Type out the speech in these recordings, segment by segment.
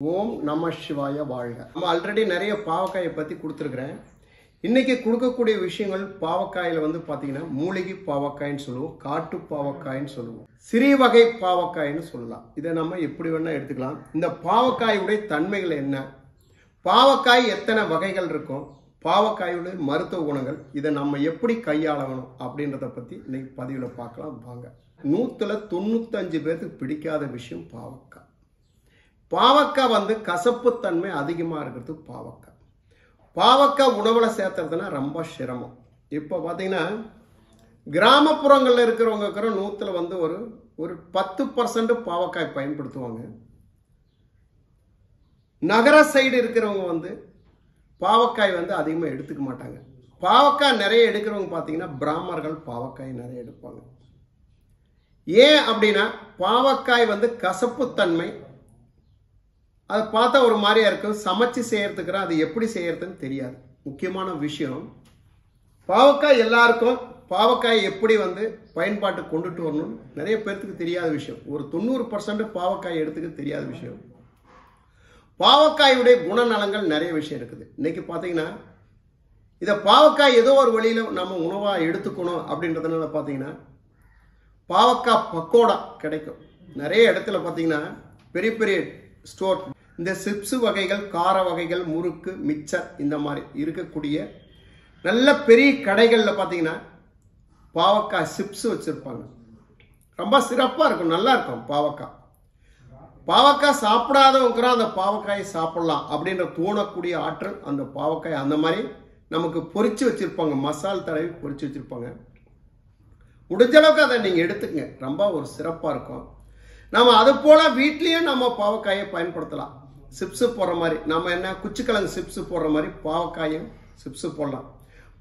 ஓம் நம சிவாய வாழ்க. நம்ம ஆல்ரெடி நிறைய பாவக்காயை பற்றி கொடுத்துருக்குறேன். இன்னைக்கு கொடுக்கக்கூடிய விஷயங்கள் பாவக்காயில் வந்து பார்த்தீங்கன்னா மூலிகை பாவக்காயின்னு சொல்லுவோம், காட்டு பாவக்காயின்னு சொல்லுவோம், சிறிய வகை பாவக்காயின்னு சொல்லலாம். இதை நம்ம எப்படி வேணா எடுத்துக்கலாம். இந்த பாவக்காயுடைய தன்மைகள் என்ன, பாவக்காய் எத்தனை வகைகள் இருக்கும், பாவக்காயுடைய மருத்துவ குணங்கள், இதை நம்ம எப்படி கையாளணும் அப்படின்றத பற்றி இன்னைக்கு பதிவில் பார்க்கலாம் வாங்க. 195 பேருக்கு பிடிக்காத விஷயம் பாவக்காய். பாவக்காய் வந்து கசப்புத்தன்மை அதிகமாக இருக்கிறது. பாவக்காய் உணவில் சேர்த்துறதுனா ரொம்ப சிரமம். இப்போ பார்த்தீங்கன்னா கிராமப்புறங்களில் இருக்கிறவங்க 100ல் வந்து ஒரு 10% பாவக்காய் பயன்படுத்துவாங்க. நகர சைடு இருக்கிறவங்க வந்து பாவக்காய் வந்து அதிகமாக எடுத்துக்க மாட்டாங்க. பாவக்காய் நிறைய எடுக்கிறவங்க பார்த்தீங்கன்னா பிராமணர்கள் பாவக்காய் நிறைய எடுப்பாங்க. ஏன் அப்படின்னா பாவக்காய் வந்து கசப்புத்தன்மை, அதை பார்த்தா ஒரு மாதிரியா இருக்கும், சமைச்சு செய்யறதுக்கு அது எப்படி செய்யறதுன்னு தெரியாது. முக்கியமான விஷயம் பாவக்காய் எல்லாருக்கும் பாவக்காய் எப்படி வந்து பயன்பாட்டு கொண்டுட்டு வரணும் நிறைய பேர்த்துக்கு தெரியாத விஷயம். ஒரு 90% பாவக்காய் எடுத்துக்க தெரியாத விஷயம். பாவக்காயுடைய குணநலங்கள் நிறைய விஷயம் இருக்குது. இன்னைக்கு பார்த்தீங்கன்னா இதை பாவக்காய் ஏதோ ஒரு வழியில் நம்ம உணவாக எடுத்துக்கணும் அப்படின்றதுனால பார்த்தீங்கன்னா பாவக்காய் பக்கோடா கிடைக்கும். நிறைய இடத்துல பார்த்தீங்கன்னா பெரிய பெரிய ஸ்டோர் இந்த சிப்ஸ் வகைகள், கார வகைகள், முறுக்கு, மிச்சர் இந்த மாதிரி இருக்கக்கூடிய நல்ல பெரிய கடைகளில் பார்த்தீங்கன்னா பாவக்காய் சிப்ஸ் வச்சுருப்பாங்க. ரொம்ப சிறப்பாக இருக்கும், நல்லா இருக்கும். பாவக்காய் சாப்பிடாதவங்க அந்த பாவக்காயை சாப்பிடலாம் அப்படின்ற தோணக்கூடிய ஆற்றல் அந்த பாவக்காய் அந்த மாதிரி நமக்கு பொரிச்சு வச்சுருப்பாங்க, மசால் தடவி பொரிச்சு வச்சுருப்பாங்க. முடிஞ்ச அளவுக்கு அதை நீங்கள் எடுத்துக்கங்க, ரொம்ப ஒரு சிறப்பாக இருக்கும். நம்ம அது போல் வீட்லேயும் நம்ம பாவக்காயை பயன்படுத்தலாம். சிப்ஸு போடுற மாதிரி நம்ம என்ன குச்சிக்கிழங்கு சிப்ஸு போடுற மாதிரி பாவக்காயும் சிப்ஸு போடலாம்.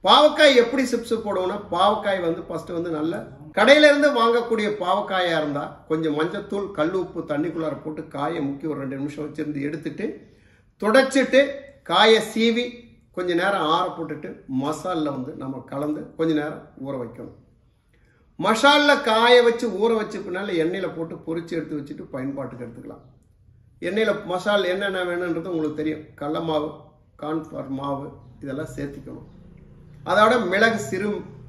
பாவக்காய் எப்படி சிப்ஸு போடுவோம்னா பாவக்காய் வந்து ஃபஸ்ட்டு வந்து நல்ல கடையிலேருந்து வாங்கக்கூடிய பாவக்காயாக இருந்தால் கொஞ்சம் மஞ்சத்தூள், கல் உப்பு தண்ணிக்குள்ளார போட்டு காயை முக்கி ஒரு 2 நிமிஷம் வச்சுருந்து எடுத்துட்டு துடைச்சிட்டு காயை சீவி கொஞ்சம் நேரம் ஆற போட்டுட்டு மசாலில் வந்து நம்ம கலந்து கொஞ்சம் நேரம் ஊற வைக்கணும். மசாலில் காய வச்சு ஊற வச்சு பின்னால் எண்ணெயில் போட்டு பொரிச்சு எடுத்து வச்சுட்டு பயன்பாட்டுக்கு எடுத்துக்கலாம். எண்ணெயில் மசால் என்னென்ன வேணுன்றது உங்களுக்கு தெரியும். கடல மாவு, கார்ன்ஃப்ளவர் மாவு இதெல்லாம் சேர்த்திக்கணும். அதோட மிளகு,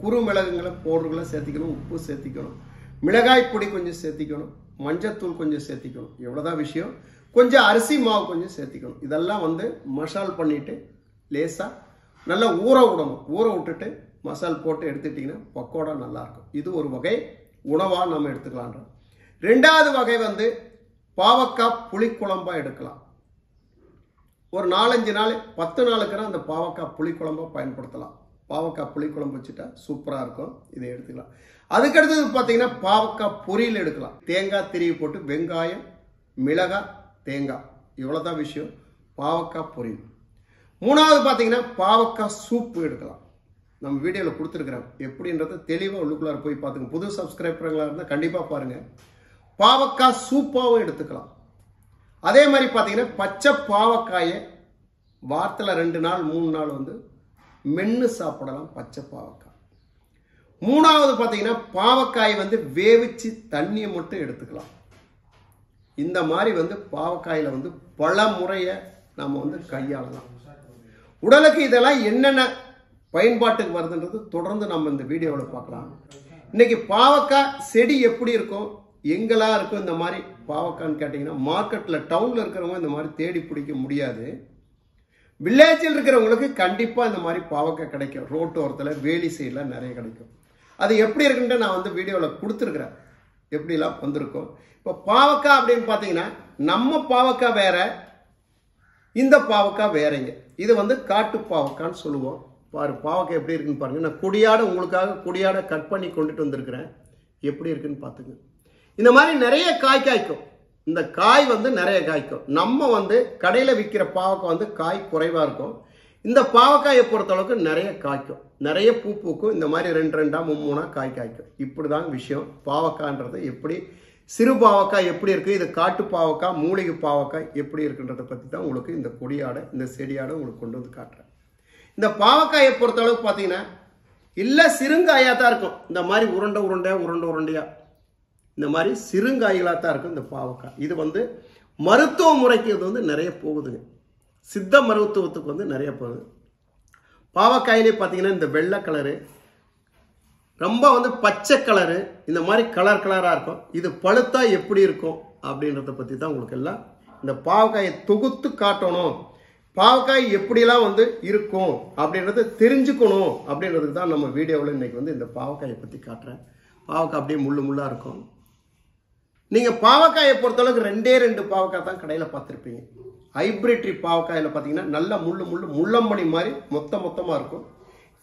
குறு மிளகுங்களை பவுடர்களை சேர்த்திக்கணும், உப்பு சேர்த்திக்கணும், மிளகாய் பொடி கொஞ்சம் சேர்த்திக்கணும், மஞ்சத்தூள் கொஞ்சம் சேர்த்திக்கணும். எவ்வளோதான் விஷயம். கொஞ்சம் அரிசி மாவு கொஞ்சம் சேர்த்திக்கணும். இதெல்லாம் வந்து மசால் பண்ணிட்டு லேசாக நல்லா ஊற விடணும். ஊற விட்டுட்டு மசால் போட்டு எடுத்துட்டிங்கன்னா பக்கோடா நல்லாயிருக்கும். இது ஒரு வகை உணவாக நம்ம எடுத்துக்கலான்ற. 2வது வகை வந்து பாவக்காய் புளிக்குழம்பா எடுக்கலாம். ஒரு 4-5 நாள் 10 நாளுக்குனா அந்த பாவக்காய் புளிக்குழம்பா பயன்படுத்தலாம். பாவக்காய் புளிக்குழம்பு வச்சுட்டா சூப்பராக இருக்கும். இதை எடுத்துக்கலாம். அதுக்கடுத்தது பார்த்தீங்கன்னா பாவக்காய் பொரியல் எடுக்கலாம். தேங்காய் திருவி போட்டு வெங்காயம், மிளகாய், தேங்காய், இவ்வளோதான் விஷயம். பாவக்காய் பொரியல். 3வது பார்த்தீங்கன்னா பாவக்காய் சூப்பு எடுக்கலாம். நம்ம வீடியோவில் கொடுத்துருக்குறோம் எப்படின்றத தெளிவாக உள்ளுக்குள்ளார போய் பார்த்துங்க. புது சப்ஸ்கிரைபர்களாக இருந்தால் கண்டிப்பாக பாருங்கள். பாவக்காய் சூப்பாகவும் எடுத்துக்கலாம். அதே மாதிரி பார்த்தீங்கன்னா பச்சை பாவக்காயை வாரத்தில் 2 நாள் 3 நாள் வந்து மென்று சாப்பிடலாம் பச்சை பாவக்காய். 3வது பார்த்தீங்கன்னா பாவக்காயை வந்து வேவிச்சு தண்ணியை மட்டும் எடுத்துக்கலாம். இந்த மாதிரி வந்து பாவக்காயில் வந்து பல முறையை நம்ம வந்து கையாளலாம். உடலுக்கு இதெல்லாம் என்னென்ன பயன்பாட்டுக்கு வருதுன்றது தொடர்ந்து நம்ம இந்த வீடியோவில் பார்க்கலாம். இன்னைக்கு பாவக்காய் செடி எப்படி இருக்கும், எங்கெல்லாம் இருக்கும் இந்த மாதிரி பாவக்கான்னு கேட்டிங்கன்னா மார்க்கெட்டில் டவுனில் இருக்கிறவங்க இந்த மாதிரி தேடி பிடிக்க முடியாது. வில்லேஜில் இருக்கிறவங்களுக்கு கண்டிப்பாக இந்த மாதிரி பாவக்காய் கிடைக்கும். ரோட்டோரத்தில் வேலி சைடில் நிறைய கிடைக்கும். அது எப்படி இருக்குன்ட்டு நான் வந்து வீடியோவில் கொடுத்துருக்குறேன், எப்படிலாம் வந்திருக்கும். இப்போ பாவக்காய் அப்படின்னு பார்த்தீங்கன்னா நம்ம பாவக்காய் வேற, இந்த பாவக்காய் வேறங்க. இது வந்து காட்டு பாவக்கான்னு சொல்லுவோம். பாவக்காய் எப்படி இருக்குன்னு பாருங்க. நான் உங்களுக்காக கொடியாட கட் பண்ணி கொண்டுட்டு வந்திருக்கிறேன். எப்படி இருக்குன்னு பார்த்துங்க. இந்த மாதிரி நிறைய காய் காய்க்கும். இந்த காய் வந்து நிறைய காய்க்கும். நம்ம வந்து கடையில் விற்கிற பாவக்காய் வந்து காய் குறைவாக இருக்கும். இந்த பாவக்காயை பொறுத்தளவுக்கு நிறைய காய்க்கும், நிறைய பூ பூக்கும். இந்த மாதிரி 2-2 3-3 காய் காய்க்கும். இப்படி தான் விஷயம். பாவக்காய்ன்றது எப்படி, சிறு பாவக்காய் எப்படி இருக்குது, இது காட்டு பாவக்காய், மூலிகை பாவக்காய் எப்படி இருக்குன்றதை பற்றி தான் உங்களுக்கு இந்த கொடியாடை, இந்த செடியாடை உங்களுக்கு கொண்டு வந்து காட்டுறேன். இந்த பாவக்காயை பொறுத்தளவுக்கு பார்த்தீங்கன்னா இல்லை சிறுங்காயாக தான் இருக்கும். இந்த மாதிரி உருண்டையாக இந்த மாதிரி சிறுங்காய்களாக தான் இருக்கும் இந்த பாவக்காய். இது வந்து மருத்துவ முறைக்கு இது வந்து நிறைய போகுதுங்க. சித்த மருத்துவத்துக்கு வந்து நிறைய போகுது. பாவக்காயிலே பார்த்தீங்கன்னா இந்த வெள்ளை கலரு, ரொம்ப வந்து பச்சை கலரு, இந்த மாதிரி கலராக இருக்கும். இது பழுத்தா எப்படி இருக்கும் அப்படின்றத பற்றி தான் உங்களுக்கு எல்லாம் இந்த பாவக்காயை தொகுத்து காட்டணும். பாவக்காய் எப்படிலாம் வந்து இருக்கும் அப்படின்றத தெரிஞ்சுக்கணும் அப்படின்றதுக்கு தான் நம்ம வீடியோவில் இன்னைக்கு வந்து இந்த பாவக்காயை பற்றி காட்டுறேன். பாவக்காய் அப்படியே முள்ளாக இருக்கும். நீங்கள் பாவக்காயை பொறுத்தளவுக்கு 2 பாவக்காய் தான் கடையில் பார்த்துருப்பீங்க. ஹைபிரிட் பாவக்காயில் பார்த்தீங்கன்னா நல்ல முள்ளம்பனி மாதிரி மொத்தமாக இருக்கும்.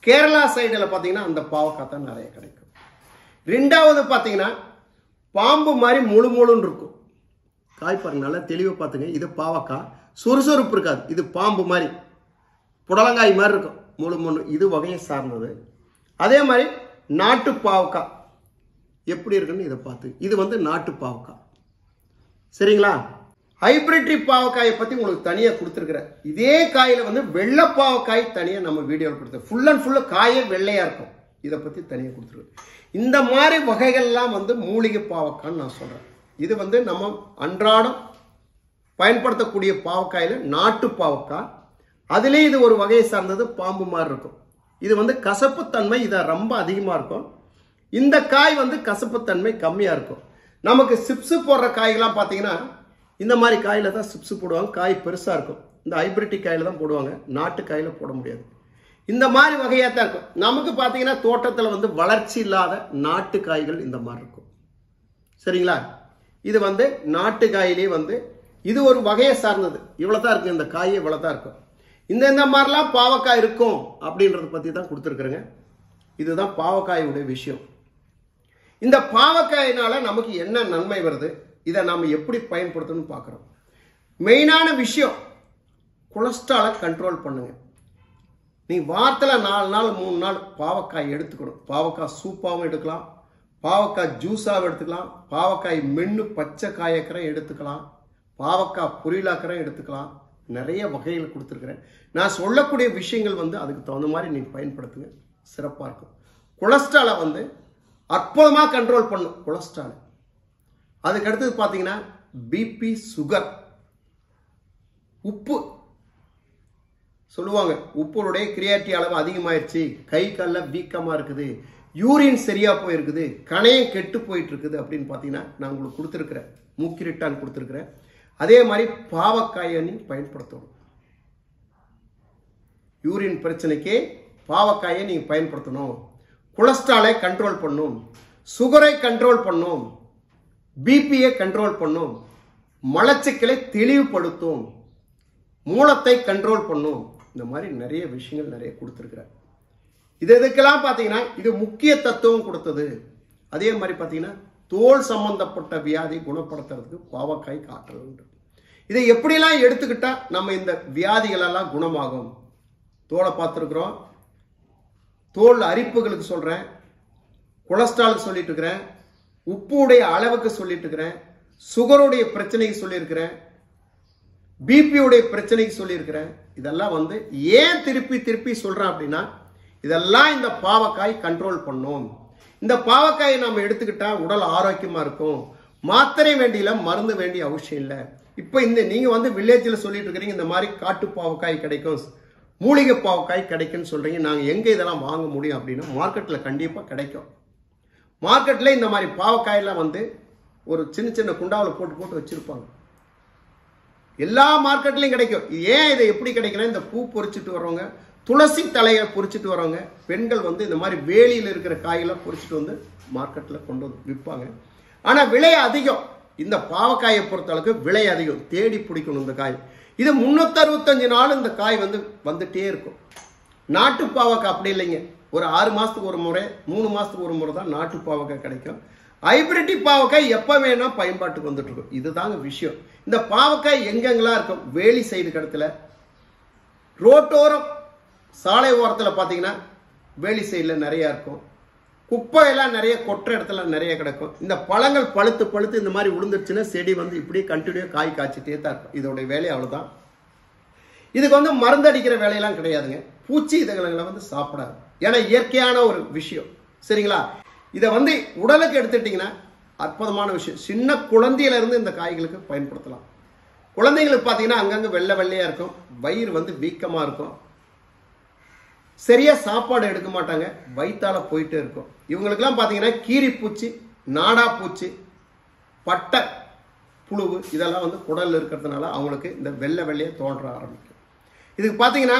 கேரளா சைடில் பார்த்தீங்கன்னா அந்த பாவக்காய் தான் நிறைய கிடைக்கும். 2வது பார்த்தீங்கன்னா பாம்பு மாதிரி முழுன்னு இருக்கும். காய் பாருங்க, நல்லா தெளிவாக பார்த்துங்க. இது பாவக்காய், சுறுசுறுப்பு இருக்காது. இது பாம்பு மாதிரி புடலங்காய் மாதிரி இருக்கும், முழு. இது வகையை சார்ந்தது. அதே மாதிரி நாட்டு பாவக்காய் எப்படி இருக்குன்னு இதை பார்த்து, இது வந்து நாட்டு பாவக்காய். சரிங்களா? ஹைபிரிட் பாவக்காயை பற்றி உங்களுக்கு தனியாக கொடுத்துருக்குறேன். இதே காயில் வந்து வெள்ளை பாவக்காய் தனியாக நம்ம வீடியோவில் கொடுத்துருக்கோம். ஃபுல் அண்ட் ஃபுல்லாக காயே வெள்ளையாக இருக்கும். இதை பற்றி தனியாக கொடுத்துருக்கேன். இந்த மாதிரி வகைகள்லாம் வந்து மூலிகை பாவக்கான்னு நான் சொல்கிறேன். இது வந்து நம்ம அன்றாடம் பயன்படுத்தக்கூடிய பாவக்காயில் நாட்டு பாவக்காய். அதுலேயே இது ஒரு வகையை சார்ந்தது, பாம்பு மாதிரி இருக்கும். இது வந்து கசப்புத்தன்மை இதை ரொம்ப அதிகமாக இருக்கும். இந்த காய் வந்து கசப்புத்தன்மை கம்மியாக இருக்கும். நமக்கு சிப்ஸு போடுற காய்களாம் பார்த்தீங்கன்னா இந்த மாதிரி காயில் தான் சிப்ஸு போடுவாங்க. காய் பெருசாக இருக்கும். இந்த ஹைபிரிட் காயில் தான் போடுவாங்க, நாட்டு காயில் போட முடியாது. இந்த மாதிரி வகையாக தான் இருக்கும். நமக்கு பார்த்தீங்கன்னா தோட்டத்தில் வந்து வளர்ச்சி இல்லாத நாட்டு காய்கள் இந்த மாதிரி இருக்கும். சரிங்களா? இது வந்து நாட்டு காயிலே வந்து இது ஒரு வகையை சார்ந்தது. இவ்வளோ தான் இருக்கும். இந்த காய் இவ்வளோ தான் இருக்கும். இந்த மாதிரிலாம் பாவக்காய் இருக்கும் அப்படின்றத பற்றி தான் கொடுத்துருக்குறேங்க. இதுதான் பாவக்காயுடைய விஷயம். இந்த பாவக்காயினால நமக்கு என்ன நன்மை வருது, இதை நாம் எப்படி பயன்படுத்தணும்னு பார்க்குறோம். மெயினான விஷயம், கொலஸ்ட்ராலை கண்ட்ரோல் பண்ணுங்க. நீ வாரத்தில் 4 நாள் 3 நாள் பாவக்காய் எடுத்துக்கணும். பாவக்காய் சூப்பாகவும் எடுக்கலாம், பாவக்காய் ஜூஸாகவும் எடுத்துக்கலாம், பாவக்காய் மென்று பச்சை காயக்கரை எடுத்துக்கலாம், பாவக்காய் பொரியலாக்கரை எடுத்துக்கலாம். நிறைய வகைகள் கொடுத்துருக்குறேன். நான் சொல்லக்கூடிய விஷயங்கள் வந்து அதுக்கு தகுந்த மாதிரி நீங்கள் பயன்படுத்துங்க, சிறப்பாக இருக்கும். கொலஸ்ட்ராலை வந்து அற்புதமாக கண்ட்ரோல் பண்ணும். கொலஸ்ட்ரால் அதுக்கு அடுத்தது பார்த்தீங்கன்னா பிபி, சுகர், உப்பு சொல்லுவாங்க. உப்புடைய கிரியாட்டி அளவு அதிகமாயிருச்சு, கை காலில் வீக்கமாக இருக்குது, யூரின் சரியாக போயிருக்குது, கணையம் கெட்டு போயிட்டு இருக்குது அப்படின்னு பார்த்தீங்கன்னா நான் உங்களுக்கு கொடுத்துருக்குறேன். மூக்கிரிட்டான் கொடுத்துருக்குறேன். அதே மாதிரி பாவக்காயை பயன்படுத்தணும். யூரின் பிரச்சனைக்கு பாவக்காயை நீங்கள் பயன்படுத்தணும். கொலஸ்ட்ராலை கண்ட்ரோல் பண்ணும், சுகரை கண்ட்ரோல் பண்ணும், பிபியை கண்ட்ரோல் பண்ணும், மலச்சிக்கலை தெளிவுபடுத்தும், மூலத்தை கண்ட்ரோல் பண்ணும். இந்த மாதிரி நிறைய விஷயங்கள் நிறைய கொடுத்துருக்குறேன். இதுக்கெல்லாம் பார்த்தீங்கன்னா இது முக்கிய தத்துவம் கொடுத்தது. அதே மாதிரி பார்த்தீங்கன்னா தோல் சம்பந்தப்பட்ட வியாதி குணப்படுத்துறதுக்கு பாவக்காய் காட்டுறது உண்டு. இதை எப்படிலாம் எடுத்துக்கிட்டா நம்ம இந்த வியாதிகளெல்லாம் குணமாகும். தோலை பார்த்துருக்குறோம், தோல் அரிப்புகளுக்கு சொல்கிறேன், கொலஸ்ட்ராலுக்கு சொல்லிட்டு இருக்கிறேன், உப்புடைய அளவுக்கு சொல்லிட்டு இருக்கிறேன், சுகருடைய பிரச்சனைக்கு சொல்லியிருக்கிறேன், பிபியுடைய பிரச்சனைக்கு சொல்லியிருக்கிறேன். இதெல்லாம் வந்து ஏன் திருப்பி சொல்கிறேன் அப்படின்னா இதெல்லாம் இந்த பாவக்காய் கண்ட்ரோல் பண்ணும். இந்த பாவக்காயை நம்ம எடுத்துக்கிட்டா உடல் ஆரோக்கியமாக இருக்கும். மாத்திரை வேண்டியில, மருந்து வேண்டிய அவசியம் இல்லை. இப்போ நீங்கள் வந்து வில்லேஜில் சொல்லிட்டு இருக்கிறீங்க இந்த மாதிரி காட்டு பாவக்காய் கிடைக்கும், மூலிகை பாவக்காய் கிடைக்குன்னு சொல்கிறீங்க. நாங்கள் எங்கே இதெல்லாம் வாங்க முடியும் அப்படின்னா மார்க்கெட்டில் கண்டிப்பாக கிடைக்கும். மார்க்கெட்டில் இந்த மாதிரி பாவக்காயெல்லாம் வந்து ஒரு சின்ன குண்டாவில் போட்டு வச்சுருப்பாங்க. எல்லா மார்க்கெட்லையும் கிடைக்கும். ஏன் இதை எப்படி கிடைக்கணும்? இந்த பூ பொறிச்சிட்டு வரவங்க, துளசி தலையை பொறிச்சிட்டு வரவங்க, பெண்கள் வந்து இந்த மாதிரி வேலியில் இருக்கிற காயெல்லாம் பொறிச்சிட்டு வந்து மார்க்கெட்டில் கொண்டு வந்து விற்பாங்க. ஆனால் விலை அதிகம். இந்த பாவக்காயை பொறுத்தளவுக்கு விலை அதிகம். தேடி பிடிக்கணும் இந்த காய். இது 365 நாள் இந்த காய் வந்துட்டே இருக்கும். நாட்டு பாவக்காய் அப்படி இல்லைங்க. ஒரு 6 மாதத்துக்கு ஒரு முறை, 3 மாதத்துக்கு ஒரு முறை தான் நாட்டு பாவக்காய் கிடைக்கும். ஹைபிரிட் பாவக்காய் எப்போ வேணா பயன்பாட்டுக்கு வந்துட்டு இருக்கும். இதுதாங்க விஷயம். இந்த பாவக்காய் எங்கெங்கெல்லாம் இருக்கும்? வேலி சைடு கடத்துல, ரோட்டோரம், சாலை ஓரத்தில் பார்த்தீங்கன்னா வேலி சைடில் நிறையா இருக்கும். குப்பையெல்லாம் நிறைய கொட்டுற இடத்துல நிறைய கிடக்கும். இந்த பழங்கள் பழுத்து இந்த மாதிரி விழுந்துருச்சுன்னா செடி வந்து இப்படியே கண்டினியூ காய் காய்ச்சிட்டே தான் இருக்கும். இதோடைய வேலை அவ்வளோதான். இதுக்கு வந்து மருந்து அடிக்கிற வேலையெல்லாம் கிடையாதுங்க. பூச்சி இதுகளை வந்து சாப்பிடாது. ஏன்னா இயற்கையான ஒரு விஷயம். சரிங்களா? இதை வந்து உடலுக்கு எடுத்துட்டீங்கன்னா அற்புதமான விஷயம். சின்ன குழந்தையிலிருந்து இந்த காய்களுக்கு பயன்படுத்தலாம். குழந்தைங்களுக்கு பார்த்தீங்கன்னா அங்கங்கே வெள்ளை வெள்ளையாக இருக்கும், வயிறு வந்து வீக்கமாக இருக்கும், சரியாக சாப்பாடு எடுக்க மாட்டாங்க, வயிற்றால போயிட்டே இருக்கும். இவங்களுக்கெல்லாம் பார்த்தீங்கன்னா கீரி பூச்சி, நாடா பூச்சி, பட்டை புழுவு இதெல்லாம் வந்து குடலில் இருக்கிறதுனால அவங்களுக்கு இந்த வெள்ளை வெள்ளையை தோன்ற ஆரம்பிக்கும். இதுக்கு பார்த்தீங்கன்னா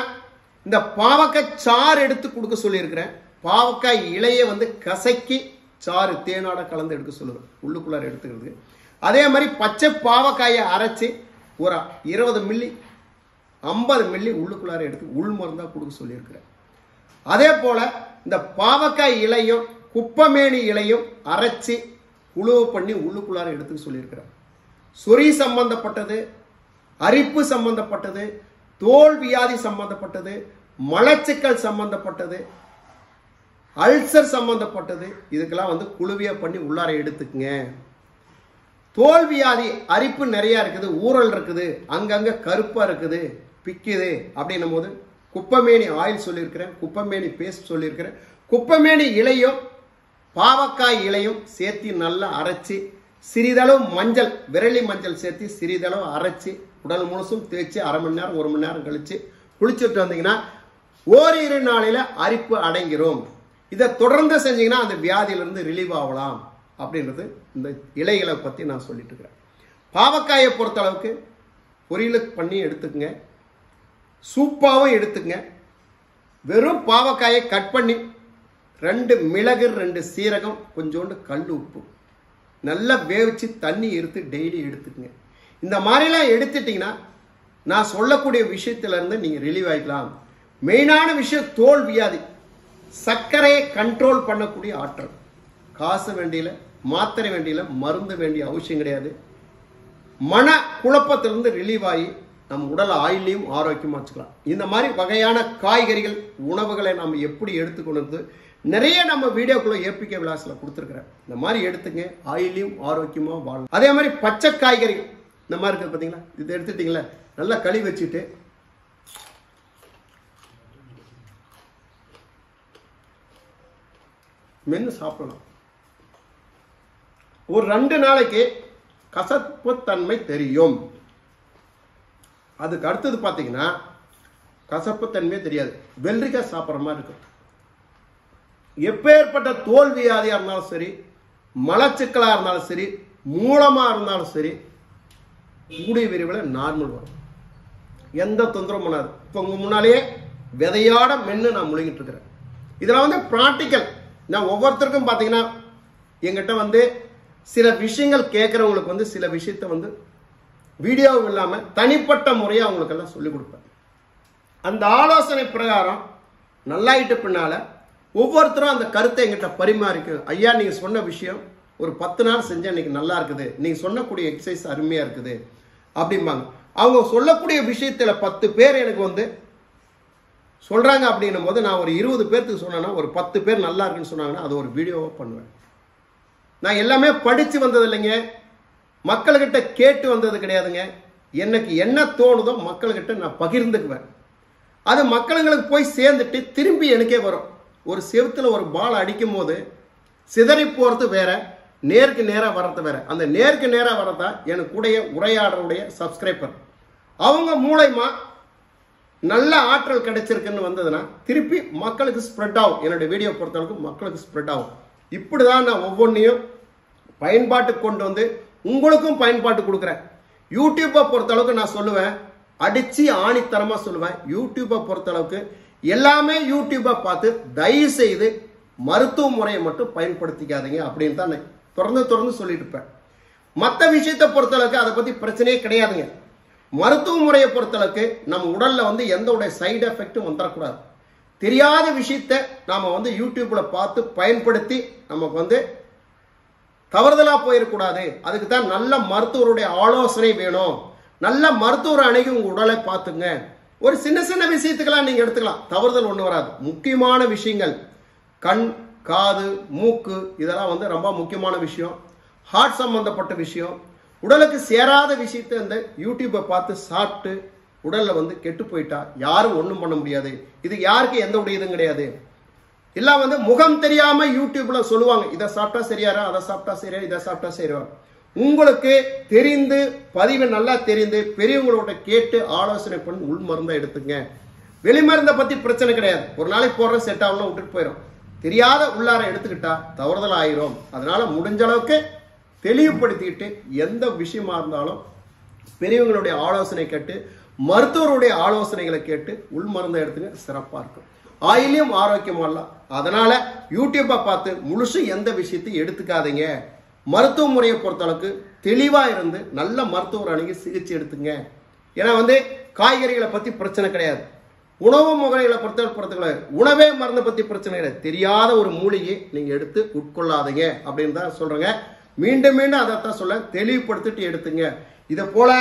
இந்த பாவக்காய் சாறு எடுத்து கொடுக்க சொல்லியிருக்கிறேன். பாவக்காய் இலையை வந்து கசக்கி சாறு தேனோட கலந்து எடுக்க சொல்லுவேன், உள்ளுக்குள்ளார எடுத்துக்கிறது. அதே மாதிரி பச்சை பாவக்காயை அரைச்சி ஒரு 20 மில்லி 50 மில்லி உள்ளுக்குள்ளார எடுத்து உள் மருந்தாக கொடுக்க சொல்லியிருக்கிறேன். அதே போல் இந்த பாவக்காய் இலையும் குப்பமேனி இலையும் அரைச்சி உழுவு பண்ணி உள்ளுக்குள்ளார எடுத்துக்க சொல்லியிருக்கிறேன். சொறி சம்பந்தப்பட்டது, அரிப்பு சம்பந்தப்பட்டது, தோல் வியாதி சம்பந்தப்பட்டது, மலச்சிக்கல் சம்பந்தப்பட்டது, அல்சர் சம்பந்தப்பட்டது, இதுக்கெல்லாம் வந்து குழுவியா பண்ணி உள்ளார எடுத்துக்குங்க. தோல் வியாதி, அரிப்பு நிறைய இருக்குது, ஊறல் இருக்குது, அங்கங்க கருப்பா இருக்குது, பிக்குது அப்படின்னும் போது குப்பமேனி ஆயில் சொல்லியிருக்கிறேன், குப்பமேனி பேஸ்ட் சொல்லியிருக்கிறேன். குப்பமேனி இலையும் பாவக்காய் இலையும் சேர்த்து நல்லா அரைச்சி சிறிதளவு மஞ்சள், விரலி மஞ்சள் சேர்த்து சிறிதளவு அரைச்சி உடல் முழுசும் தேய்ச்சி 1/2 மணி நேரம் 1 மணி நேரம் கழிச்சு குளிச்சுட்டு வந்தீங்கன்னா ஓரிரு நாளில் அரிப்பு அடங்கிரும். இதை தொடர்ந்து செஞ்சீங்கன்னா அந்த வியாதியிலிருந்து ரிலீவ் ஆகலாம் அப்படின்றது இந்த இலைகளை பற்றி நான் சொல்லிட்டு இருக்கிறேன். பாவக்காயை பொறுத்த அளவுக்கு பொரியலுக்கு பண்ணி எடுத்துக்கங்க, சூப்பாகவும் எடுத்துக்கங்க. வெறும் பாவக்காயை கட் பண்ணி 2 மிளகு 2 சீரகம் கொஞ்சோண்டு கல் உப்பு நல்லா வேவிச்சு தண்ணி எடுத்து டெய்லி எடுத்துக்கங்க. இந்த மாதிரிலாம் எடுத்துட்டீங்கன்னா நான் சொல்லக்கூடிய விஷயத்திலிருந்து நீங்கள் ரிலீவ் ஆகிக்கலாம். மெயினான விஷயம் தோல் வியாதி, சர்க்கரையை கண்ட்ரோல் பண்ணக்கூடிய ஆற்றல். காசு வேண்டியில, மாத்திரை வேண்டியில, மருந்து வேண்டிய அவசியம் கிடையாது. மன குழப்பத்திலிருந்து ரிலீவ் ஆகி நம் உடல் ஆயிலையும் ஆரோக்கியமாக வச்சுக்கலாம். இந்த மாதிரி வகையான காய்கறிகள் உணவுகளை நாம் எப்படி எடுத்துக்கொண்டு நிறைய நம்ம வீடியோக்குள்ள ஏபிகே விலாசில் கொடுத்துருக்குறேன். இந்த மாதிரி எடுத்துங்க, ஆயிலையும் ஆரோக்கியமாக வாழலாம். அதே மாதிரி பச்சை காய்கறிகள் இந்த மாதிரி இருக்குது பார்த்தீங்களா, இது எடுத்துட்டீங்களா, நல்லா கழுவி வச்சுட்டு மென்று சாப்பிடலாம். ஒரு 2 நாளைக்கு கசப்பு தன்மை தெரியும். அதுக்கு அடுத்தது பார்த்தீங்கன்னா கசப்பு தன்மையே தெரியாது, வெள்ளரிக்காய் சாப்பிட்ற மாதிரி இருக்கும். எப்பேற்பட்ட தோல் வியாதியாக இருந்தாலும் சரி, மலச்சிக்கலாக இருந்தாலும் சரி, மூலமாக இருந்தாலும் சரி, கூடிய விரைவில் நார்மல் வரும், எந்த தொந்தரவும் பண்ணாது. இப்போ உங்க முன்னாலேயே விதையாட மென்று நான் முழுங்கிட்டு இருக்கிறேன். இதெல்லாம் வந்து ப்ராக்டிக்கல். நான் ஒவ்வொருத்தருக்கும் பார்த்தீங்கன்னா எங்கிட்ட வந்து சில விஷயங்கள் கேட்குறவங்களுக்கு வந்து சில விஷயத்த வந்து வீடியோவும் இல்லாமல் தனிப்பட்ட முறையாக அவங்களுக்கெல்லாம் சொல்லிக் கொடுப்பேன். அந்த ஆலோசனை பிரகாரம் நல்லாயிட்ட பின்னால் ஒவ்வொருத்தரும் அந்த கருத்தை எங்கிட்ட பரிமாறிக்கு, ஐயா நீங்கள் சொன்ன விஷயம் ஒரு 10 நாள் செஞ்சால் இன்னைக்கு நல்லா இருக்குது, நீங்கள் சொன்னக்கூடிய எக்ஸசைஸ் அருமையாக இருக்குது அப்படிம்பாங்க. அவங்க சொல்லக்கூடிய விஷயத்தில் 10 பேர் எனக்கு வந்து சொல்கிறாங்க அப்படின்னும் போது நான் ஒரு 20 பேருக்கு சொன்னேன்னா ஒரு 10 பேர் நல்லா இருக்குன்னு சொன்னாங்கன்னா அது ஒரு வீடியோவாக பண்ணுவேன். நான் எல்லாமே படித்து வந்தது இல்லைங்க, மக்கள்கிட்ட கேட்டு வந்தது கிடையாதுங்க. எனக்கு என்ன தோணுதோ மக்கள்கிட்ட நான் பகிர்ந்துக்குவேன். அது மக்களுங்களுக்கு போய் சேர்ந்துட்டு திரும்பி எனக்கே வரும். ஒரு செவுத்துல ஒரு பால் அடிக்கும் போது சிதறி போகிறது வேற, நேருக்கு நேராக வர்றது வேற. அந்த நேருக்கு நேராக வர்றதா எனக்கு கூடிய உரையாடலுடைய சப்ஸ்கிரைபர் அவங்க மூலமா நல்ல ஆற்றல் கிடைச்சிருக்குன்னு வந்ததுன்னா திருப்பி மக்களுக்கு ஸ்ப்ரெட் ஆகும். என்னுடைய வீடியோ பொறுத்தளவுக்கு மக்களுக்கு ஸ்ப்ரெட் ஆகும். இப்படிதான் நான் ஒவ்வொன்றையும் பயன்பாட்டுக்கு கொண்டு வந்து உங்களுக்கும் பயன்பாட்டு கொடுக்குறேன். யூடியூப்பை பொறுத்தளவுக்கு நான் சொல்லுவேன், அடிச்சு ஆணித்தரமா சொல்லுவேன், யூடியூப்பை பொறுத்தளவுக்கு எல்லாமே யூடியூப்பை பார்த்து தயவு செய்து மருத்துவ முறையை மட்டும் பயன்படுத்திக்காதீங்க அப்படின்னு தான் நான் தொடர்ந்து சொல்லிட்டு இருப்பேன். மற்ற விஷயத்தை பொறுத்தளவுக்கு அதை பத்தி பிரச்சனையே கிடையாதுங்க. மருத்துவ முறையை பொறுத்தளவுக்கு நம்ம உடல்ல வந்து எந்த உடைய சைடு எஃபெக்டும் வந்துடக்கூடாது. தெரியாத விஷயத்தை நாம வந்து யூடியூப்ல பார்த்து பயன்படுத்தி நமக்கு வந்து தவறுதலா போயிடக்கூடாது. அதுக்கு தான் நல்ல மருத்துவருடைய ஆலோசனை வேணும். நல்ல மருத்துவர் அணுகி உங்க உடலை பார்த்துங்க. ஒரு சின்ன சின்ன விஷயத்துக்கெல்லாம் நீங்க எடுத்துக்கலாம், தவறுதல் ஒண்ணு வராது. முக்கியமான விஷயங்கள் கண், காது, மூக்கு இதெல்லாம் வந்து ரொம்ப முக்கியமான விஷயம். ஹார்ட் சம்பந்தப்பட்ட விஷயம், உடலுக்கு சேராத விஷயத்தை இந்த யூடியூப்பை பார்த்து சாப்பிட்டு உடல்ல வந்து கெட்டு போயிட்டா யாரும் ஒன்றும் பண்ண முடியாது. இது யாருக்கு எந்த உடைய இதுவும் கிடையாது. எல்லாம் வந்து முகம் தெரியாம யூடியூப்ல சொல்லுவாங்க, இதை சாப்பிட்டா சரியாரா, அதை சாப்பிட்டா சரியா, இதை சாப்பிட்டா சரியா. உங்களுக்கு தெரிந்து பதிவு நல்லா தெரிந்து பெரியவங்களோட கேட்டு ஆலோசனை பண்ணி உள் மருந்தை எடுத்துங்க. வெளிமருந்தை பத்தி பிரச்சனை கிடையாது. ஒரு நாளைக்கு போடுற செட் ஆகலாம் விட்டுட்டு போயிடும். தெரியாத உள்ளார எடுத்துக்கிட்டா தவறுதல் ஆயிரும். அதனால முடிஞ்ச அளவுக்கு தெளிவுபடுத்திக்கிட்டு எந்த விஷயமா இருந்தாலும் பெரியவங்களுடைய ஆலோசனை கேட்டு மருத்துவருடைய ஆலோசனைகளை கேட்டு உள் மருந்தை எடுத்துங்க, சிறப்பா இருக்கும். ஆயிலையும் ஆரோக்கியமா. அதனால யூடியூப்பை பார்த்து முழுசு எந்த விஷயத்தையும் எடுத்துக்காதீங்க. மருத்துவ முறையை பொறுத்தளவுக்கு தெளிவா இருந்து நல்ல மருத்துவர் அணுகி சிகிச்சை எடுத்துங்க. ஏன்னா காய்கறிகளை பத்தி பிரச்சனை கிடையாது, உணவு முறைகளை பொறுத்தவரை உணவே மருந்தை பத்தி பிரச்சனை கிடையாது. தெரியாத ஒரு மூலிகை நீங்க எடுத்து உட்கொள்ளாதீங்க அப்படின்னு தான் சொல்றேங்க. மீண்டும் மீண்டும் அதைத்தான் சொல்ல, தெளிவுபடுத்திட்டு எடுத்துங்க. இதை போல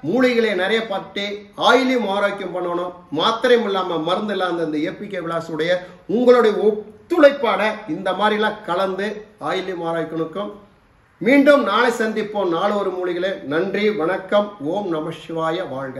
மூலிகளை நிறைய பார்த்து ஆயிலையும் ஆரோக்கியம் பண்ணணும். மாத்திரையும் இல்லாம மருந்து இல்லாம இந்த ஏபிகே விலாசுடைய உங்களுடைய ஒத்துழைப்பாட இந்த மாதிரிலாம் கலந்து ஆயிலையும் ஆரோக்கியனுக்கும் மீண்டும் நாளை சந்திப்போம். நாளொரு மூலிகளே. நன்றி, வணக்கம். ஓம் நம சிவாய. வாழ்க.